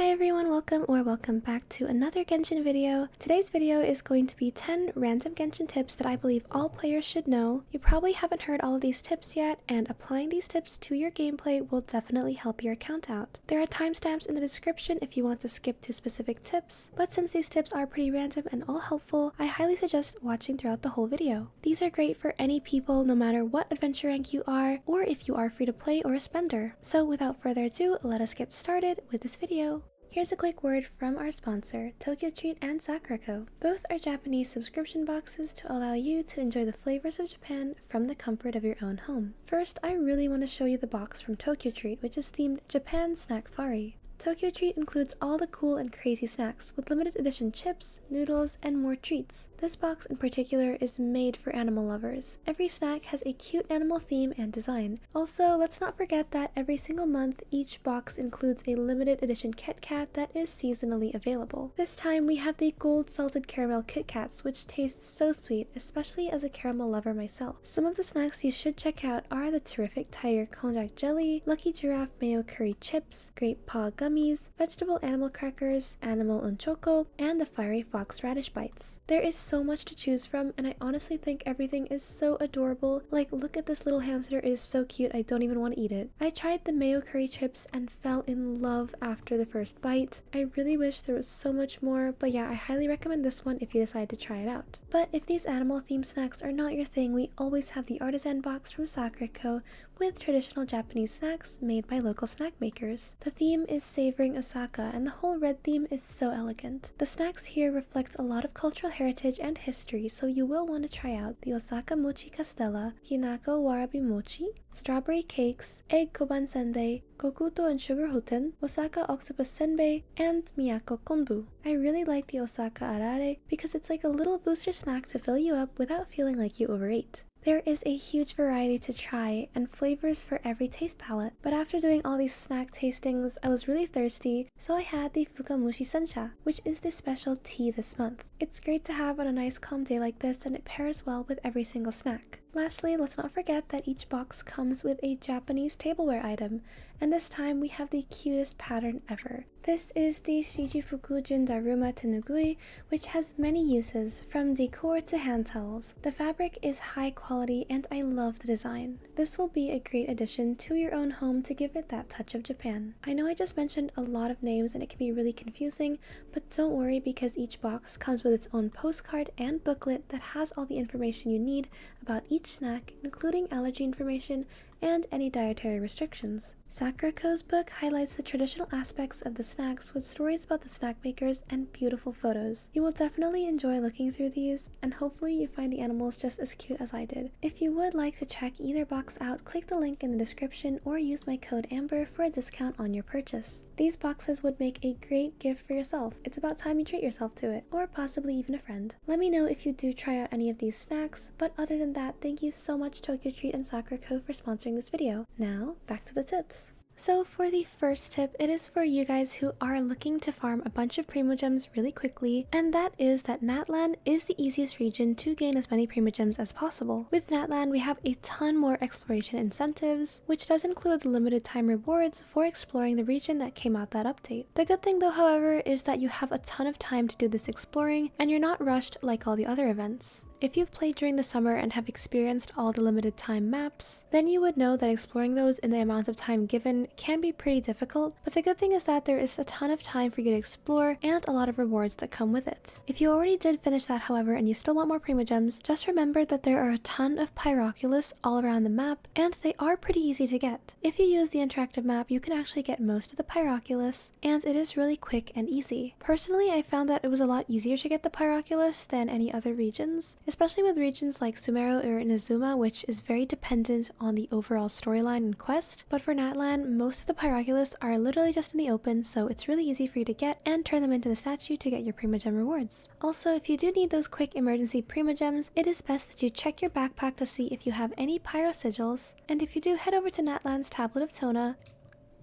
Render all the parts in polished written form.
Hi everyone, welcome back to another Genshin video. Today's video is going to be 10 random Genshin tips that I believe all players should know. You probably haven't heard all of these tips yet, and applying these tips to your gameplay will definitely help your account out. There are timestamps in the description if you want to skip to specific tips, but since these tips are pretty random and all helpful, I highly suggest watching throughout the whole video. These are great for any people no matter what adventure rank you are, or if you are free to play or a spender. So without further ado, let us get started with this video. Here's a quick word from our sponsor, Tokyo Treat and Sakura. Both are Japanese subscription boxes to allow you to enjoy the flavors of Japan from the comfort of your own home. First, I really want to show you the box from Tokyo Treat, which is themed Japan Snack Fari. Tokyo Treat includes all the cool and crazy snacks with limited edition chips, noodles, and more treats. This box in particular is made for animal lovers. Every snack has a cute animal theme and design. Also, let's not forget that every single month, each box includes a limited edition Kit Kat that is seasonally available. This time, we have the gold salted caramel Kit Kats, which tastes so sweet, especially as a caramel lover myself. Some of the snacks you should check out are the terrific Tiger Konjac Jelly, Lucky Giraffe Mayo Curry Chips, Grape Paw Gummies, vegetable animal crackers, animal unchoko, and the fiery fox radish bites. There is so much to choose from, and I honestly think everything is so adorable. Like, look at this little hamster, it is so cute, I don't even want to eat it. I tried the mayo curry chips and fell in love after the first bite. I really wish there was so much more, but yeah, I highly recommend this one if you decide to try it out. But if these animal themed snacks are not your thing, we always have the artisan box from Sakura with traditional Japanese snacks made by local snack makers. The theme is savoring Osaka, and the whole red theme is so elegant. The snacks here reflect a lot of cultural heritage and history, so you will want to try out the Osaka Mochi Castella, Hinako Warabi Mochi, strawberry cakes, egg koban senbei, kokuto and sugar hoten, Osaka octopus senbei, and miyako konbu. I really like the Osaka arare because it's like a little booster snack to fill you up without feeling like you overate. There is a huge variety to try and flavors for every taste palette, but after doing all these snack tastings, I was really thirsty, so I had the Fukamushi Sencha, which is the special tea this month. It's great to have on a nice calm day like this, and it pairs well with every single snack. Lastly, let's not forget that each box comes with a Japanese tableware item, and this time we have the cutest pattern ever. This is the Shijifukujin Daruma Tenugui, which has many uses, from decor to hand towels. The fabric is high quality and I love the design. This will be a great addition to your own home to give it that touch of Japan. I know I just mentioned a lot of names and it can be really confusing, but don't worry because each box comes with its own postcard and booklet that has all the information you need about each snack, including allergy information and any dietary restrictions. Sakura's book highlights the traditional aspects of the snacks with stories about the snack makers and beautiful photos. You will definitely enjoy looking through these, and hopefully you find the animals just as cute as I did. If you would like to check either box out, click the link in the description or use my code AMBER for a discount on your purchase. These boxes would make a great gift for yourself. It's about time you treat yourself to it, or possibly even a friend. Let me know if you do try out any of these snacks, but other than that, thank you so much Tokyo Treat and Sakura for sponsoring this video. Now, back to the tips. So for the first tip, it is for you guys who are looking to farm a bunch of primogems really quickly, and that is that Natlan is the easiest region to gain as many primogems as possible. With Natlan, we have a ton more exploration incentives, which does include the limited time rewards for exploring the region that came out that update. The good thing though, however, is that you have a ton of time to do this exploring, and you're not rushed like all the other events. If you've played during the summer and have experienced all the limited time maps, then you would know that exploring those in the amount of time given can be pretty difficult, but the good thing is that there is a ton of time for you to explore and a lot of rewards that come with it. If you already did finish that, however, and you still want more primogems, just remember that there are a ton of pyroculus all around the map, and they are pretty easy to get. If you use the interactive map, you can actually get most of the pyroculus, and it is really quick and easy. Personally, I found that it was a lot easier to get the pyroculus than any other regions, especially with regions like Sumeru or Inazuma, which is very dependent on the overall storyline and quest. But for Natlan, most of the pyroculus are literally just in the open, so it's really easy for you to get and turn them into the statue to get your primogem rewards. Also, if you do need those quick emergency primogems, it is best that you check your backpack to see if you have any pyro sigils, and if you do, head over to Natlan's Tablet of Tona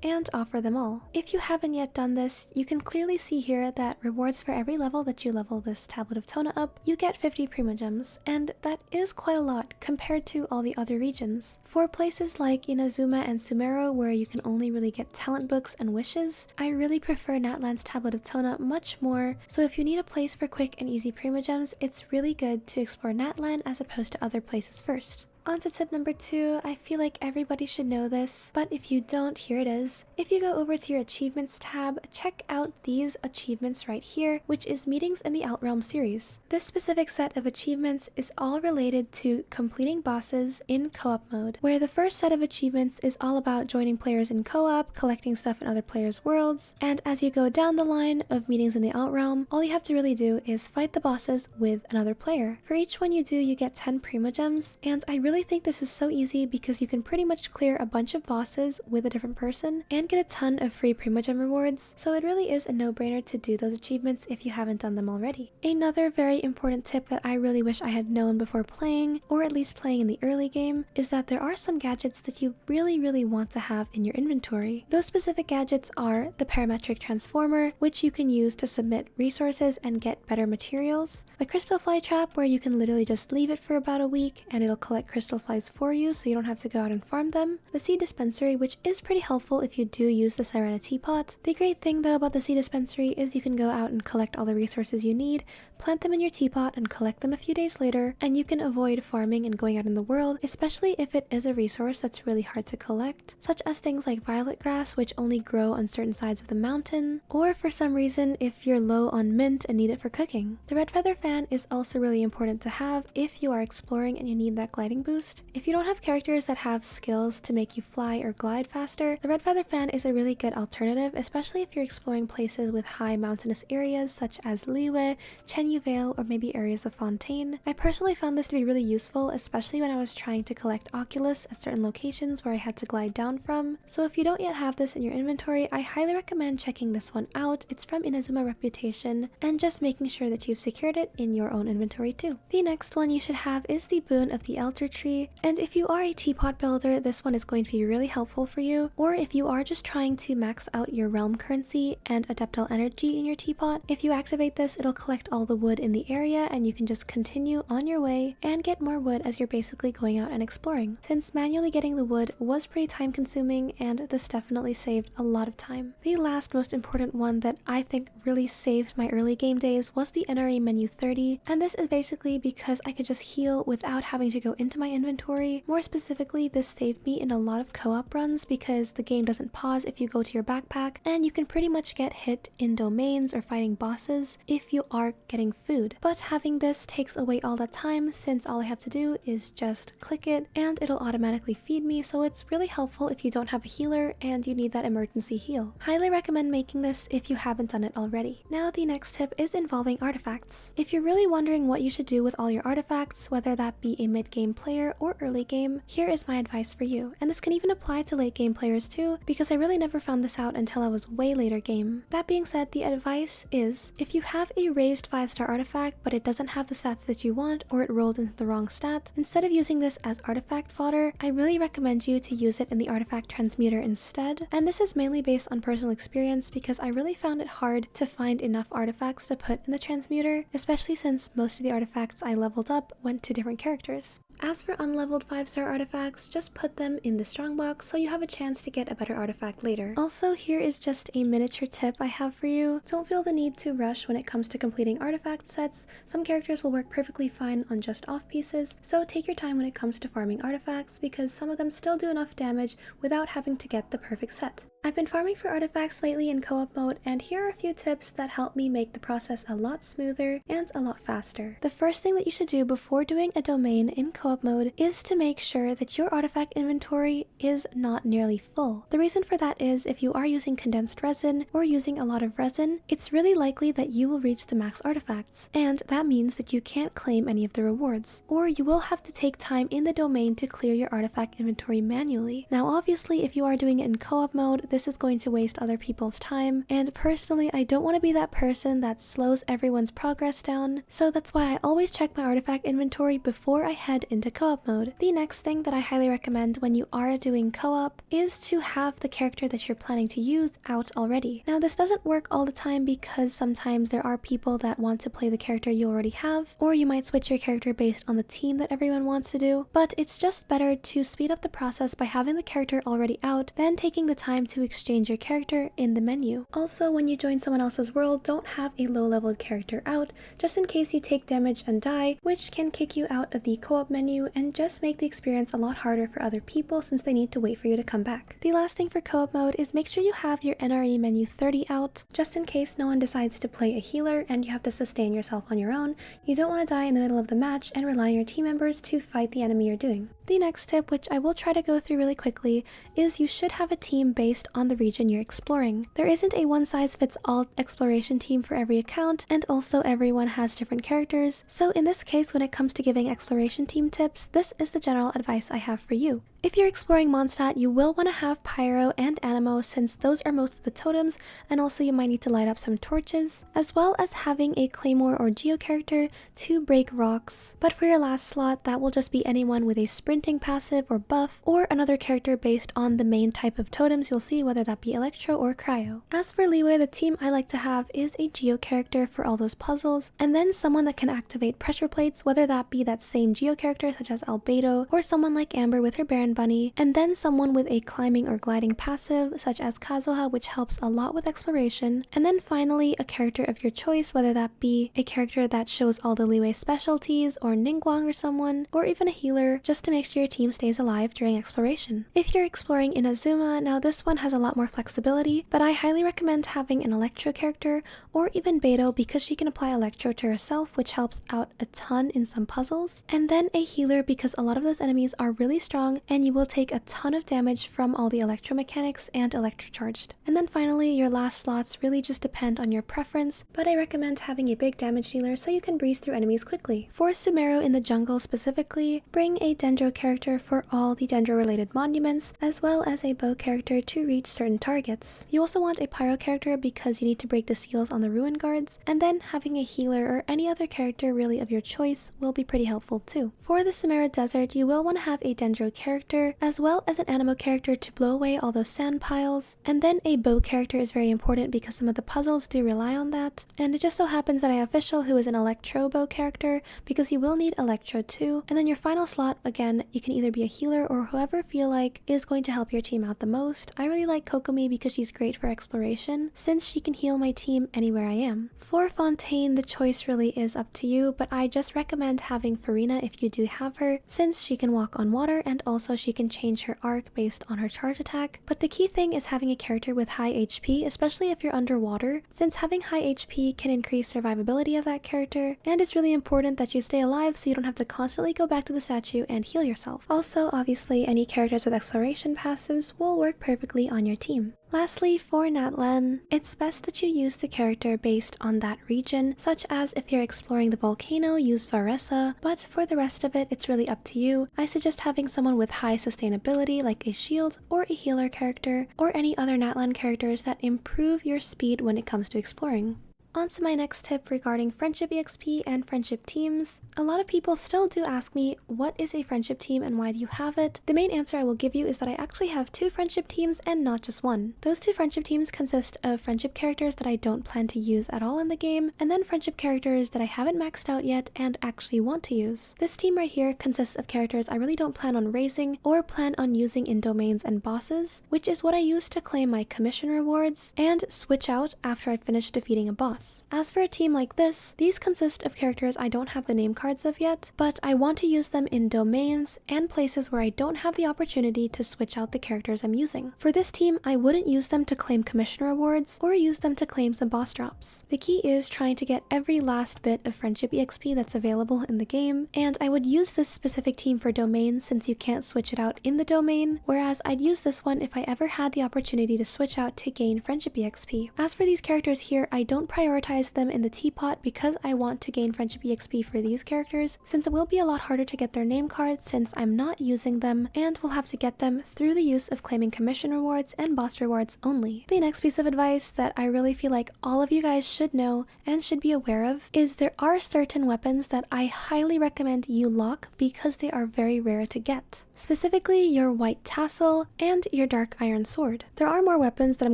and offer them all. If you haven't yet done this, you can clearly see here that rewards for every level that you level this Tablet of Tona up, you get 50 primogems, and that is quite a lot compared to all the other regions. For places like Inazuma and Sumeru, where you can only really get talent books and wishes, I really prefer Natlan's Tablet of Tona much more, so if you need a place for quick and easy primogems, it's really good to explore Natlan as opposed to other places first. On to tip number 2, I feel like everybody should know this, but if you don't, here it is. If you go over to your achievements tab, check out these achievements right here, which is Meetings in the Outrealm series. This specific set of achievements is all related to completing bosses in co-op mode, where the first set of achievements is all about joining players in co-op, collecting stuff in other players' worlds, and as you go down the line of Meetings in the Outrealm, all you have to really do is fight the bosses with another player. For each one you do, you get 10 primogems, and I really think this is so easy because you can pretty much clear a bunch of bosses with a different person and get a ton of free primogem rewards, so it really is a no-brainer to do those achievements if you haven't done them already. Another very important tip that I really wish I had known before playing, or at least playing in the early game, is that there are some gadgets that you really want to have in your inventory. Those specific gadgets are the parametric transformer, which you can use to submit resources and get better materials, the crystal fly trap, where you can literally just leave it for about a week and it'll collect crystal flies for you so you don't have to go out and farm them, the seed dispensary, which is pretty helpful if you do use the Sirena teapot. The great thing though about the seed dispensary is you can go out and collect all the resources you need, plant them in your teapot and collect them a few days later, and you can avoid farming and going out in the world, especially if it is a resource that's really hard to collect, such as things like violet grass, which only grow on certain sides of the mountain, or for some reason if you're low on mint and need it for cooking. The red feather fan is also really important to have if you are exploring and you need that gliding boost. If you don't have characters that have skills to make you fly or glide faster, the red feather fan is a really good alternative, especially if you're exploring places with high mountainous areas such as Liyue, Chenyu Vale, or maybe areas of Fontaine. I personally found this to be really useful, especially when I was trying to collect Oculus at certain locations where I had to glide down from. So if you don't yet have this in your inventory, I highly recommend checking this one out. It's from Inazuma Reputation, and just making sure that you've secured it in your own inventory too. The next one you should have is the Boon of the Elder Tree, and if you are a teapot builder, this one is going to be really helpful for you, or if you are just trying to max out your realm currency and adeptal energy in your teapot, if you activate this, it'll collect all the wood in the area and you can just continue on your way and get more wood as you're basically going out and exploring. Since manually getting the wood was pretty time consuming, and this definitely saved a lot of time. The last most important one that I think really saved my early game days was the NRE menu 30, and this is basically because I could just heal without having to go into my inventory. More specifically, this saved me in a lot of co-op runs because the game doesn't pause if you go to your backpack, and you can pretty much get hit in domains or fighting bosses if you are getting food. But having this takes away all that time, since all I have to do is just click it and it'll automatically feed me, so it's really helpful if you don't have a healer and you need that emergency heal. Highly recommend making this if you haven't done it already. Now the next tip is involving artifacts. If you're really wondering what you should do with all your artifacts, whether that be a mid-game player or early game, here is my advice for you. And this can even apply to late game players too, because I really never found this out until I was way later game. That being said, the advice is, if you have a raised 5-star artifact but it doesn't have the stats that you want, or it rolled into the wrong stat, instead of using this as artifact fodder, I really recommend you to use it in the artifact transmuter instead. And this is mainly based on personal experience, because I really found it hard to find enough artifacts to put in the transmuter, especially since most of the artifacts I leveled up went to different characters. As for unleveled 5-star artifacts, just put them in the strongbox so you have a chance to get a better artifact later. Also, here is just a miniature tip I have for you. Don't feel the need to rush when it comes to completing artifact sets. Some characters will work perfectly fine on just off pieces, so take your time when it comes to farming artifacts, because some of them still do enough damage without having to get the perfect set. I've been farming for artifacts lately in co-op mode, and here are a few tips that help me make the process a lot smoother and a lot faster. The first thing that you should do before doing a domain in co-op mode is to make sure that your artifact inventory is not nearly full. The reason for that is, if you are using condensed resin or using a lot of resin, it's really likely that you will reach the max artifacts, and that means that you can't claim any of the rewards, or you will have to take time in the domain to clear your artifact inventory manually. Now obviously, if you are doing it in co-op mode, this is going to waste other people's time, and personally I don't want to be that person that slows everyone's progress down, so that's why I always check my artifact inventory before I head into co-op mode. The next thing that I highly recommend when you are doing co-op is to have the character that you're planning to use out already. Now this doesn't work all the time because sometimes there are people that want to play the character you already have, or you might switch your character based on the team that everyone wants to do, but it's just better to speed up the process by having the character already out than taking the time to exchange your character in the menu. Also, when you join someone else's world, don't have a low-leveled character out, just in case you take damage and die, which can kick you out of the co-op menu and just make the experience a lot harder for other people since they need to wait for you to come back. The last thing for co-op mode is make sure you have your NRE menu 30 out, just in case no one decides to play a healer and you have to sustain yourself on your own. You don't want to die in the middle of the match and rely on your team members to fight the enemy you're doing. The next tip, which I will try to go through really quickly, is you should have a team based on the region you're exploring. There isn't a one-size-fits-all exploration team for every account, and also everyone has different characters, so in this case when it comes to giving exploration team tips, this is the general advice I have for you. If you're exploring Mondstadt, you will want to have Pyro and Animo since those are most of the totems, and also you might need to light up some torches, as well as having a Claymore or Geo character to break rocks. But for your last slot, that will just be anyone with a sprinting passive or buff, or another character based on the main type of totems you'll see, whether that be Electro or Cryo. As for leeway, the team I like to have is a Geo character for all those puzzles, and then someone that can activate pressure plates, whether that be that same Geo character such as Albedo, or someone like Amber with her Baron Bunny, and then someone with a climbing or gliding passive such as Kazuha, which helps a lot with exploration, and then finally a character of your choice, whether that be a character that shows all the leeway specialties, or Ningguang or someone, or even a healer, just to make sure your team stays alive during exploration. If you're exploring in Azuma, now this one has a lot more flexibility, but I highly recommend having an Electro character, or even Beto because she can apply Electro to herself, which helps out a ton in some puzzles, and then a healer because a lot of those enemies are really strong and you will take a ton of damage from all the electromechanics and electrocharged. And then finally, your last slots really just depend on your preference, but I recommend having a big damage dealer so you can breeze through enemies quickly. For Sumeru in the jungle specifically, bring a Dendro character for all the Dendro related monuments, as well as a bow character to reach certain targets. You also want a Pyro character because you need to break the seals on the ruin guards, and then having a healer or any other character really of your choice will be pretty helpful too. For the Sumeru desert, you will want to have a Dendro character, as well as an Animo character to blow away all those sand piles, and then a bow character is very important because some of the puzzles do rely on that, and it just so happens that I have Fischl who is an Electro bow character because you will need Electro too, and then your final slot, again, you can either be a healer or whoever feel like is going to help your team out the most. I really like Kokomi because she's great for exploration since she can heal my team anywhere I am. For Fontaine, the choice really is up to you, but I just recommend having Farina if you do have her, since she can walk on water and also she can change her arc based on her charge attack. But the key thing is having a character with high HP, especially if you're underwater, since having high HP can increase survivability of that character, and it's really important that you stay alive so you don't have to constantly go back to the statue and heal yourself. Also, obviously, any characters with exploration passives will work perfectly on your team. Lastly, for Natlan, it's best that you use the character based on that region, such as if you're exploring the volcano, use Varesa, but for the rest of it, it's really up to you. I suggest having someone with high sustainability like a shield or a healer character, or any other Natlan characters that improve your speed when it comes to exploring. On to my next tip regarding friendship EXP and friendship teams. A lot of people still do ask me, what is a friendship team and why do you have it? The main answer I will give you is that I actually have 2 friendship teams and not just one. Those 2 friendship teams consist of friendship characters that I don't plan to use at all in the game, and then friendship characters that I haven't maxed out yet and actually want to use. This team right here consists of characters I really don't plan on raising or plan on using in domains and bosses, which is what I use to claim my commission rewards and switch out after I finish defeating a boss. As for a team like this, these consist of characters I don't have the name cards of yet, but I want to use them in domains and places where I don't have the opportunity to switch out the characters I'm using. For this team, I wouldn't use them to claim commission rewards or use them to claim some boss drops. The key is trying to get every last bit of friendship EXP that's available in the game, and I would use this specific team for domains since you can't switch it out in the domain, whereas I'd use this one if I ever had the opportunity to switch out to gain friendship EXP. As for these characters here, I don't prioritize prioritize them in the teapot because I want to gain friendship EXP for these characters, since it will be a lot harder to get their name cards since I'm not using them, and we'll have to get them through the use of claiming commission rewards and boss rewards only. The next piece of advice that I really feel like all of you guys should know and should be aware of is there are certain weapons that I highly recommend you lock because they are very rare to get. Specifically your white tassel and your dark iron sword. There are more weapons that I'm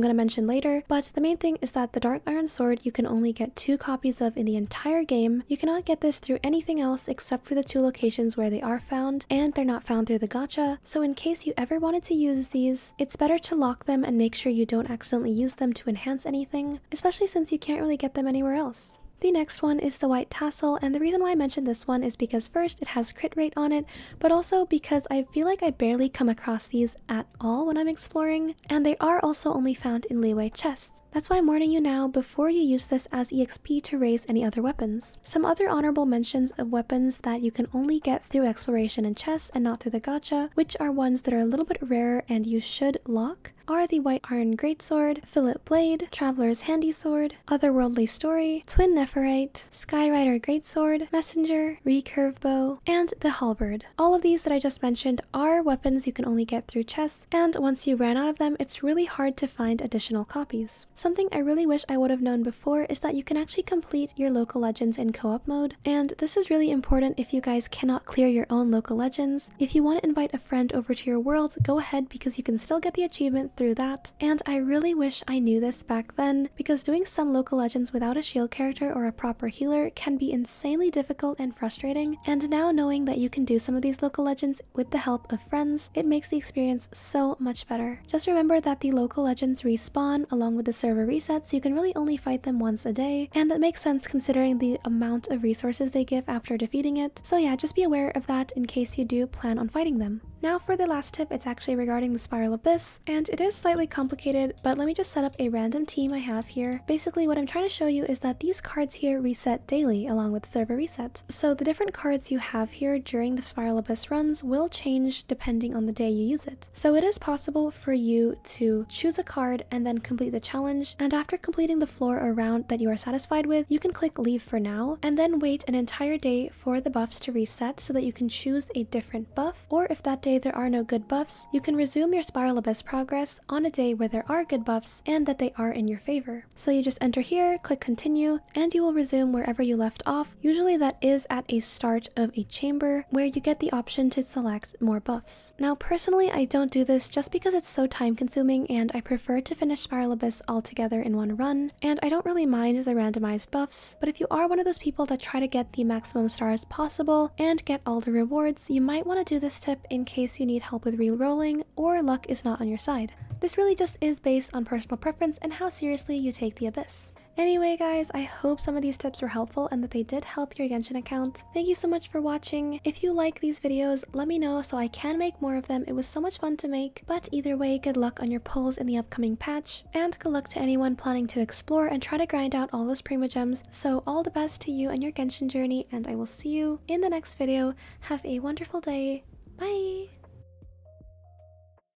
going to mention later, but the main thing is that the dark iron sword you can only get 2 copies of in the entire game. You cannot get this through anything else except for the 2 locations where they are found, and they're not found through the gacha, so in case you ever wanted to use these, it's better to lock them and make sure you don't accidentally use them to enhance anything, especially since you can't really get them anywhere else. The next one is the white tassel, and the reason why I mentioned this one is because first, it has crit rate on it, but also because I feel like I barely come across these at all when I'm exploring, and they are also only found in leeway chests. That's why I'm warning you now before you use this as EXP to raise any other weapons. Some other honorable mentions of weapons that you can only get through exploration and chests and not through the gacha, which are ones that are a little bit rarer and you should lock, are the White Iron Greatsword, Fillet Blade, Traveler's Handy Sword, Otherworldly Story, Twin Nephirite, Skyrider Greatsword, Messenger, Recurve Bow, and the Halberd. All of these that I just mentioned are weapons you can only get through chests, and once you ran out of them, it's really hard to find additional copies. Something I really wish I would have known before is that you can actually complete your local legends in co-op mode, and this is really important if you guys cannot clear your own local legends. If you want to invite a friend over to your world, go ahead because you can still get the achievement through that, and I really wish I knew this back then because doing some local legends without a shield character or a proper healer can be insanely difficult and frustrating, and now knowing that you can do some of these local legends with the help of friends, it makes the experience so much better. Just remember that the local legends respawn along with the server resets, so you can really only fight them once a day, and that makes sense considering the amount of resources they give after defeating it. So yeah, just be aware of that in case you do plan on fighting them. Now for the last tip, it's actually regarding the Spiral Abyss, and it is slightly complicated, but let me just set up a random team I have here. Basically what I'm trying to show you is that these cards here reset daily along with the server reset. So the different cards you have here during the Spiral Abyss runs will change depending on the day you use it. So it is possible for you to choose a card and then complete the challenge, and after completing the floor or round that you are satisfied with, you can click leave for now and then wait an entire day for the buffs to reset so that you can choose a different buff, or if that day there are no good buffs, you can resume your Spiral Abyss progress on a day where there are good buffs and that they are in your favor. So you just enter here, click continue, and you will resume wherever you left off. Usually that is at a start of a chamber where you get the option to select more buffs. Now personally I don't do this just because it's so time consuming and I prefer to finish Spiral Abyss altogether in one run, and I don't really mind the randomized buffs, but if you are one of those people that try to get the maximum stars possible and get all the rewards, you might want to do this tip in case you need help with re-rolling or luck is not on your side. This really just is based on personal preference and how seriously you take the Abyss. Anyway guys, I hope some of these tips were helpful and that they did help your Genshin account. Thank you so much for watching. If you like these videos, let me know so I can make more of them. It was so much fun to make. But either way, good luck on your pulls in the upcoming patch, and good luck to anyone planning to explore and try to grind out all those primogems. So all the best to you and your Genshin journey, and I will see you in the next video. Have a wonderful day. Bye!